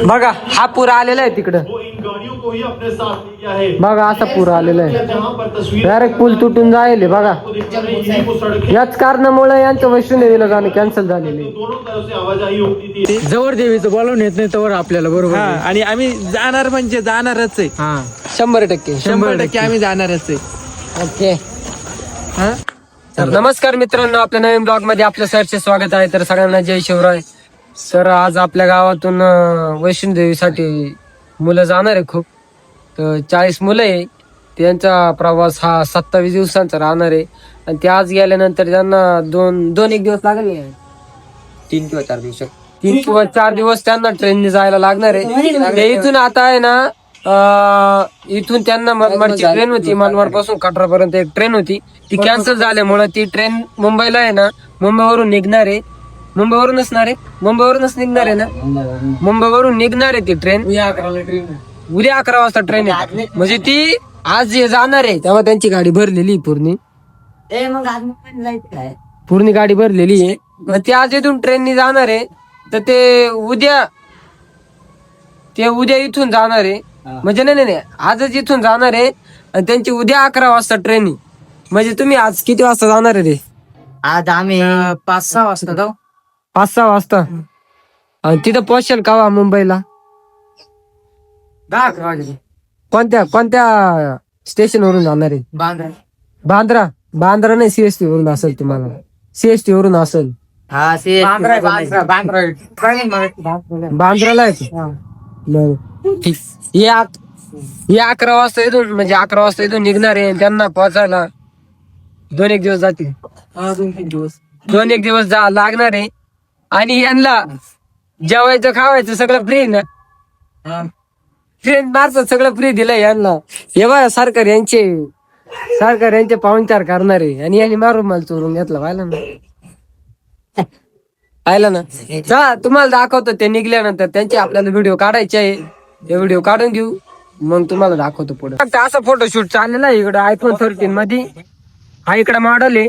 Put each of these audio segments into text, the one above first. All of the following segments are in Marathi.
बघा हा पूर आलेला आहे तिकडं. बघा असा पूर आलेला आहे. डायरेक्ट पूल तुटून जायले बघा. याच कारणामुळे यांचं वैष्णोदेवीला जाणं कॅन्सल झालेलं आहे. जवळ देवीचं बोलवून येत नाही तवर आपल्याला बरोबर. आणि आम्ही जाणार म्हणजे जाणारच आहे. 100% आम्ही जाणारच आहे. ओके. नमस्कार मित्रांनो, आपल्या नवीन ब्लॉग मध्ये आपलं सरचे स्वागत आहे. तर सगळ्यांना जय शिवराय. सर आज आपल्या गावातून वैष्णोदेवीसाठी मुलं जाणार आहे खूप. तर 40 मुलं आहे. त्यांचा प्रवास हा 27 दिवसांचा राहणार आहे. आणि ते आज गेल्यानंतर त्यांना दोन एक दिवस लागेल. 3 किंवा 4 दिवस 3 किंवा 4 दिवस त्यांना ट्रेनने जायला लागणार आहे. इथून आता आहे ना इथून त्यांना मनमाडची ट्रेन होती. मनमाड पासून कटरा पर्यंत एक ट्रेन होती, ती कॅन्सल झाल्यामुळे ती ट्रेन मुंबईला आहे ना, मुंबईवरून निघणार आहे. मुंबईवरूनच निघणार आहे ना. मुंबईवरून निघणार आहे ती ट्रेन. उद्या 11 वाजता ट्रेन आहे. म्हणजे ती आज जे जाणार आहे तेव्हा त्यांची गाडी भरलेली पूर्ण गाडी भरलेली आहे. मग ते आज इथून ट्रेननी जाणार आहे. तर ते उद्या इथून जाणार आहे. म्हणजे नाही आजच इथून जाणार आहे आणि त्यांची उद्या 11 वाजता ट्रेन. म्हणजे तुम्ही आज किती वाजता जाणार आहे रे? आज आम्ही 5-6 वाजता जाऊ. 5-6 वाजता. आणि तिथं पोहोचेल का मुंबईला? 10-11 वाजता. कोणत्या स्टेशन वरून जाणार आहे? बांद्रा नाही, सीएसटी वरून असेल. तुम्हाला सीएसटी वरून असेल. बांद्राला आहे. या 11 वाजता इथून, म्हणजे 11 वाजता इथून निघणार आहे. त्यांना पोहोचायला 2-1 दिवस जातील. 2-1 दिवस लागणार आहे. आणि यांना जेवायचं खावायचं सगळं फ्री ना. ट्रेन मार्फत सगळं फ्री दिलंय यांना. एवढा सरकार यांचे पाहुणचार करणार आहे. आणि यांनी मारून माल चोरून घेतला. पाहिलं ना. चला तुम्हाला दाखवतो ते निघल्यानंतर. त्यांचे आपल्याला व्हिडिओ काढायचे आहे. हे व्हिडिओ काढून घेऊ, मग तुम्हाला दाखवतो पुढे. असा फोटोशूट चाललेला आहे इकडे आयफोन 13 मध्ये. हा इकडे मॉडेल आहे.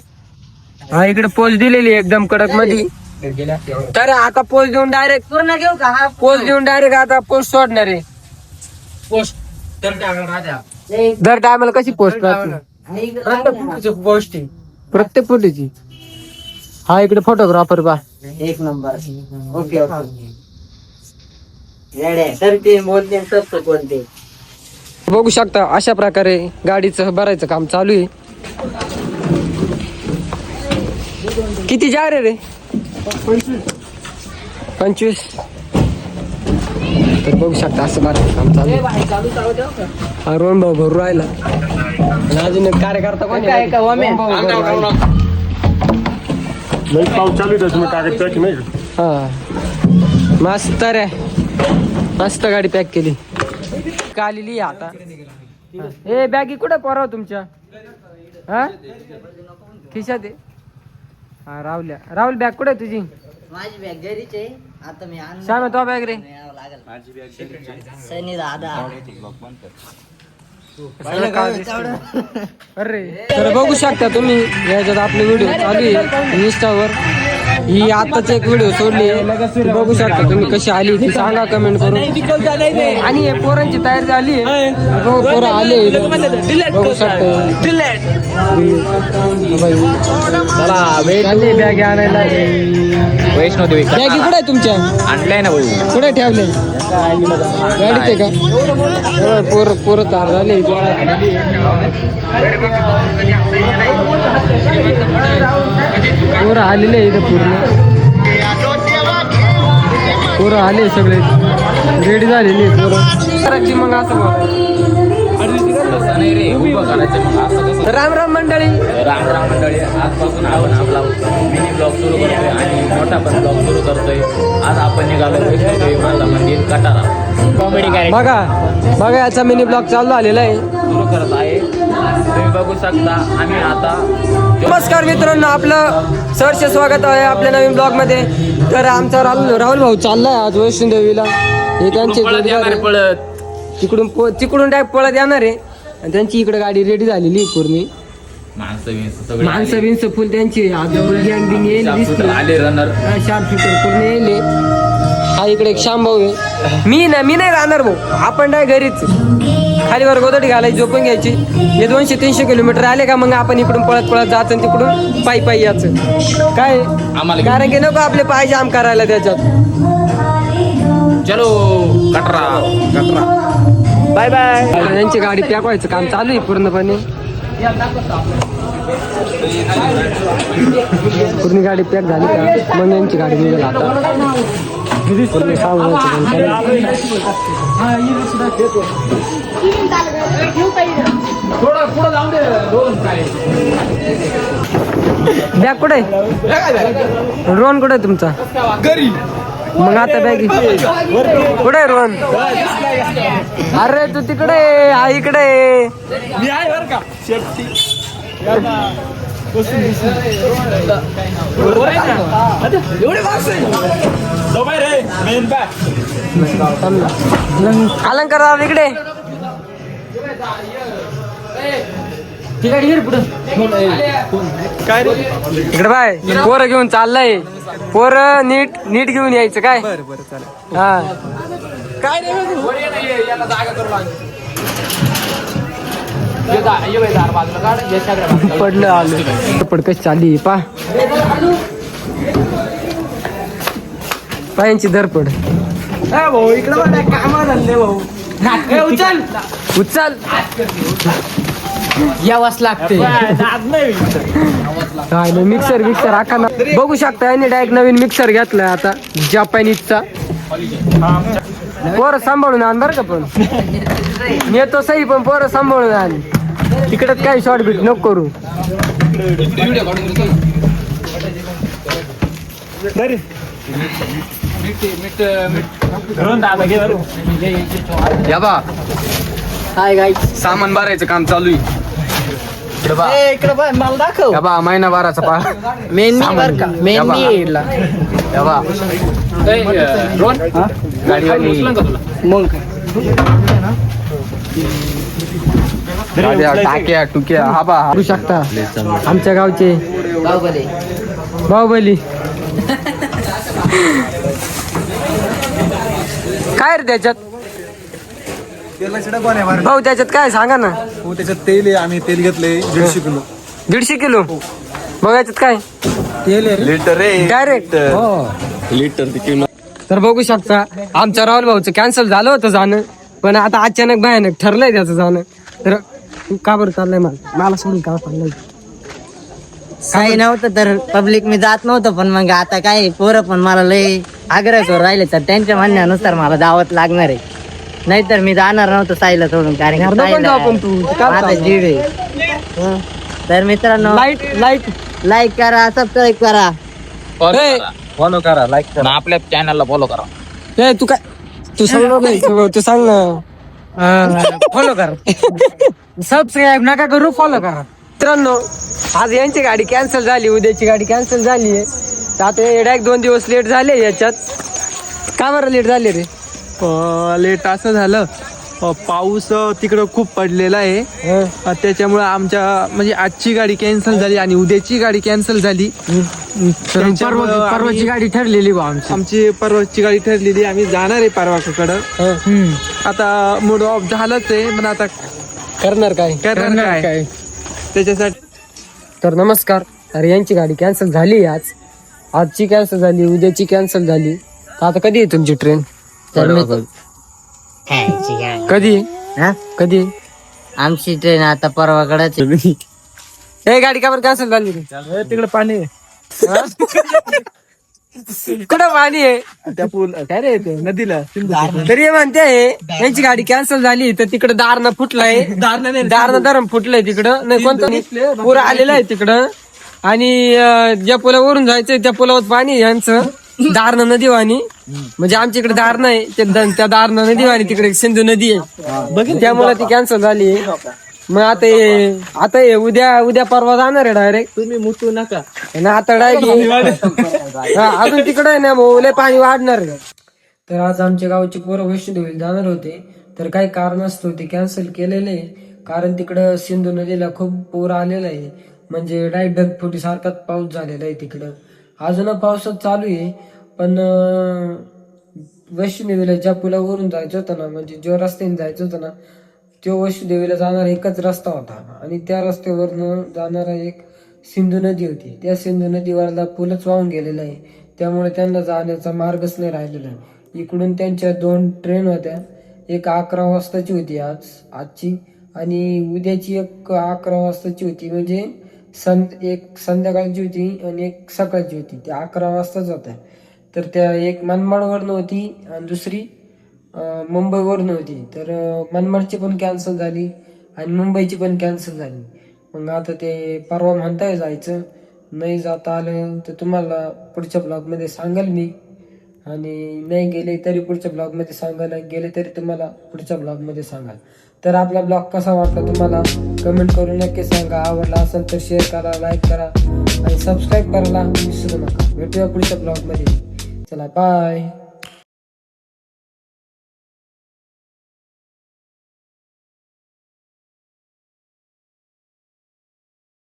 हा इकडे पोच दिलेली एकदम कडक मध्ये. तर आता पोच देऊन डायरेक्ट पूर्ण घेऊ का? हा पोच देऊन डायरेक्ट आता पोस्ट सोडणार आहे. दर टायमाला कशी पोस्ट प्रत्येक फोटोची. हा इकडे फोटोग्राफर बा. एक नंबर. ओके. तर ते बोलते सबचं कोणते बघू शकता अशा प्रकारे गाडीचं भरायचं काम चालू आहे. किती जा रे? 25. तर बघू शकता असं भरायचं काम चालू आहे. हा रोहन भाऊ भरू राहिला. अजून एक कार्यकर्ता कोण आहे? हा मस्त रे, मस्त गाडी पॅक केली. आलेली आता. ए बॅगी कुठे पोराव तुमच्या? हा खिशात आहे. हा राहुल बॅग कुठे तुझी? माझी बॅग घरीच आहे. आता मी श्याम तो बॅग रे. सनी दादा. अरे तर बघू शकता तुम्ही याच्यात आपले व्हिडिओ चालू आहे इंस्टावर. ही आताच एक व्हिडिओ सोडली आहे. बघू शकता तुम्ही कशी आली ती सांगा कमेंट करून. आणि हे पोरांची तयारी झाली आहे. पोरं आले बघू शकता. बॅग आणायला. वैष्णोदेवी बॅगी कुठे आहे तुमच्या? आणलाय ना भाऊ. कुठे ठेवले? गाडीत आहे का? पोरं तार झाले. पोरं आलेले इथं पोरं आले सगळे रेडी झालेले पोरं. मग असं राम मंडळी. आजपासून आपण आपला मिनी ब्लॉग सुरू करतोय आणि मोठा पण ब्लॉग सुरू करतोय. आज आपण निघालो वैष्णोदेवी माता मंदिर कटारा. कॉमेडी काय बघा याचा मिनी ब्लॉग चालू आलेला आहे. सुरू करत आहे. तुम्ही बघू शकता. आम्ही आता नमस्कार मित्रांनो, आपलं सरचे स्वागत आहे आपल्या नवीन ब्लॉग मध्ये. तर आमचा राहुल भाऊ चाललाय आज वैष्णोदेवीला. हे त्यांचे तिकडून डायरेक्ट पळत येणार आहे. आणि त्यांची इकडे गाडी रेडी झालेली पूर्ण. माणसं बिनसं फुल त्यांची गँग बिंग येईल. आले रनर शार्प शूटर पूर्ण येईल. हा इकडे एक श्याम भाऊ आहे. मी नाही राहणार भाऊ, आपण नाही घरीच खाली वर गोदडी घालायची, झोपून घ्यायची. हे 200-300 किलोमीटर आले का मग आपण इकडून पळत पळत जायचं आणि तिकडून पायी यायचं. काय कारण की नको आपले पाय जाम करायला त्याच्यात. चलो कटरा बाय बाय. यांची गाडी पॅक व्हायचं काम चालू आहे पूर्णपणे. पूर्ण गाडी पॅक झाली का मग यांची गाडी निघेल आता. पूर्ण काम बॅग कुठे रोहन कुठे तुमचा घरी मग आता बॅग कुठे रोहन. अरे तू तिकडे हा इकडे. मी आहे बरं का शेफ्टी. अलंकार दादा इकडे. काय रे इकडे बाय पोरं घेऊन चाललंय. पोरं नीट घेऊन यायचं काय. बरं चालेल. हा काय रे पडलं आलं पडकच चालली पा पायांची धरपड. भाऊ इकडे बघा कामा धंदे भाऊ. उचल उचल यावाच लागते. काय नाही मिक्सर आखा ना बघू शकता. यांनी डायरेक्ट नवीन मिक्सर घेतलाय आता जपानीजचा. पोरं सांभाळून आण बरं का. पण येतो सही पण पोरं सांभाळून आण. तिकडच काही शॉर्ट बीट नको करू. या बा हाय गाई सामान भरायचं काम चालू आहे. इकडे मला दाखव. या बा महिना भराचा पा मेनली बर का मेनली या बा गाडीवाली मग गाड्या टाक्या टुक्या हा बा बघू शकता आमच्या गावचे बाहुबली. बाहुबली. काय रे त्याच्यात भाऊ त्याच्यात काय सांगा ना. हो त्याच्यात तेल आहे. आम्ही तेल घेतले 150 किलो. 150 किलो भाऊ याच्यात काय लिटर डायरेक्ट. लिटर तर बघू शकता आमच्या राहुल भाऊचं कॅन्सल झालं होतं जाणं. पण आता अचानक भयानक ठरलंय त्याचं जाणं. तर का बरं चाललंय मला सोडून का चाललंय. काही नव्हतं तर पब्लिक मी जात नव्हतं. पण मग आता काय पोरं पण मला लय आग्रह करून राहिले तर त्यांच्या म्हणण्यानुसार मला दावत लागणार आहे. नाहीतर मी जाणार नव्हतं साईला सोडून. कारण यार, की नको जाऊ आपण तू. काय माझा चाललंय? जीव आहे. तर मित्रांनो लाईट लाईक करा, सबस्क्राईब करा. फॉलो करा लाईक करा. आपल्या चॅनलला फॉलो करा. ए तू काय तू सांगणार नाही तू सांग ना. फॉलो करा. सबस्क्राईब नका करू, फॉलो करा. मित्रांनो आज यांची गाडी कॅन्सल झाली, उद्याची गाडी कॅन्सल झाली आहे. तर आता डायरेक्ट 2 दिवस लेट झाले याच्यात. का बरं लेट झाले रे. लेट असं झालं पाऊस तिकडं खूप पडलेला आहे. त्याच्यामुळे आमच्या म्हणजे आजची गाडी कॅन्सल झाली आणि उद्याची गाडी कॅन्सल झाली. त्याच्यामुळं परवाची गाडी ठरलेली बा आमची. आमची परवाची गाडी ठरलेली. आम्ही जाणार आहे परवाकडं. आता मूड ऑफ झालंच आहे. पण आता करणार करणार काय त्याच्यासाठी. तर नमस्कार. तर यांची गाडी कॅन्सल झाली आजची कॅन्सल झाली, उद्याची कॅन्सल झाली. तर आता कधी आहे तुमची ट्रेन. कधी हा? कधी आमची ट्रेन आता परवाकडेच आहे. हे गाडी का बरं कॅन्सल झाली रे. तिकडे पाणी कुठं पाणी आहे त्या पूल काय रे ते नदीला तरी हे म्हणते यांची गाडी कॅन्सल झाली तर तिकडं दारणं फुटलंय. दारणं धरण फुटलंय तिकडं. नाही कोणतं पूर आलेलं आहे तिकडं. आणि ज्या पुलावरून जायचंय त्या पुलावर पाणी यांचं दारणं नदी वाणी. म्हणजे आमच्या इकडे दारणं आहे त्या दारणं नदी वाणी तिकडे सिंधू नदी आहे. त्यामुळे ती कॅन्सल झाली. मग आता हे उद्या परवा जाणार आहे डायरेक्ट. तुम्ही मुतू नका. आता डायरेक्ट अजून तिकडे आहे ना भाऊ लय पाणी वाढणार आहे. तर आज आमच्या गावचे पोरं वैष्णोदेवीला जाणार होते. तर काही कारणास्तव ते कॅन्सल केलेलं आहे. कारण तिकडं सिंधू नदीला खूप पूर आलेला आहे. म्हणजे डायरेक्ट ढगफुटी सारखाच पाऊस झालेला आहे तिकडं. अजून पावसात चालू आहे. पण वैष्णोदेवीला ज्या पुलावरून जायचं होतं ना, म्हणजे जो रस्त्याने जायचं होतं ना, तो वैष्णोदेवीला जाणारा एकच रस्ता होता आणि त्या रस्त्यावरनं जाणारा एक सिंधू नदी होती. त्या सिंधू नदीवरला पूलच वाहून गेलेला आहे, त्यामुळे त्यांना जाण्याचा मार्गच नाही राहिलेला आहे. इकडून त्यांच्या 2 ट्रेन होत्या, एक 11 वाजताची होती आजची आणि उद्याची एक 11 वाजताची होती. म्हणजे एक संध्याकाळची होती आणि एक सकाळची होती. त्या 11 वाजताच होत्या. तर त्या एक मनमाडवरनं होती आणि दुसरी मुंबईवरनं होती. तर मनमाडची पण कॅन्सल झाली आणि मुंबईची पण कॅन्सल झाली. मग आता ते परवा म्हणताय जायचं, नाही जाता आलं तर तुम्हाला पुढच्या ब्लॉगमध्ये सांगाल मी, आणि नाही गेले तरी पुढच्या ब्लॉगमध्ये सांगाल, गेले तरी तुम्हाला पुढच्या ब्लॉगमध्ये सांगाल. तर आपला ब्लॉग कसा वाटला तुम्हाला कमेंट करून नक्की सांगा. आवडला असेल तर शेअर करा, लाईक करा आणि सबस्क्राईब करायला विसरू नका. भेटूया पुढच्या ब्लॉगमध्ये. चला बाय.